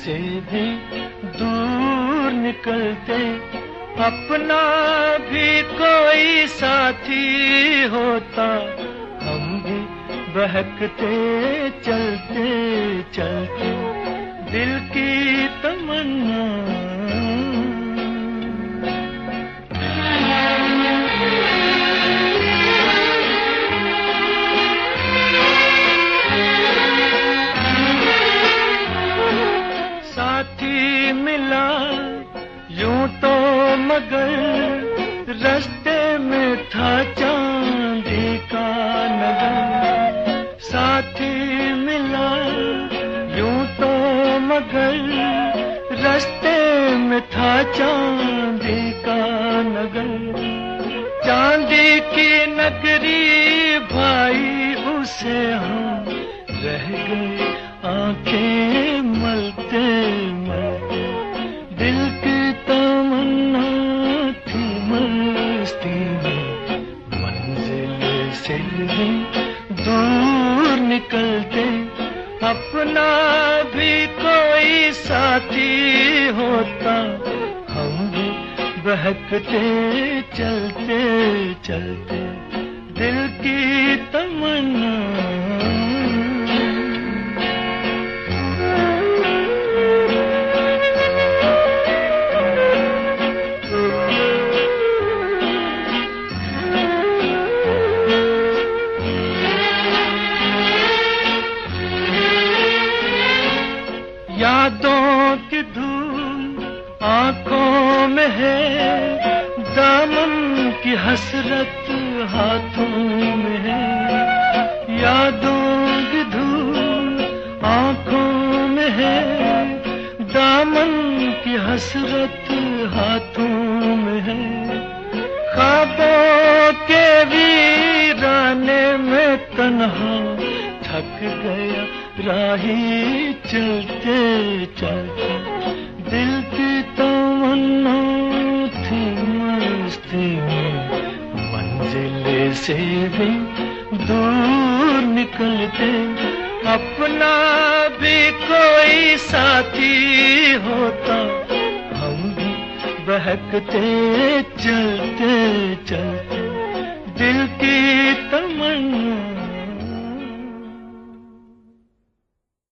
से भी दूर निकलते, अपना भी कोई साथी होता, हम भी बहकते चलते चलते दिल की तमन्ना। साथी मिला यूं तो मगर रास्ते में था चांदी का नगर। साथी मिला यूं तो मगर रास्ते में था चांदी का नगर। चांदी की नगरी भाई उसे हम रह गए आंखें मलते मलते। दिल की तमन्ना थी मस्ती में, मंजिल से भी दूर निकलते, अपना भी कोई साथी होता, हम भी बहकते चलते चलते दिल की तमन्ना। यादों की धूल आंखों में है, दामन की हसरत हाथों में है। यादों की धूल आंखों में है, दामन की हसरत हाथों में है। ख्वाबों के वीराने में तन्हा थक गया राही चलते चलते। दिल की तमन्ना थी मस्ती में, मंजिल से भी दूर निकलते, अपना भी कोई साथी होता, हम भी बहकते चलते चलते दिल की तमन्ना।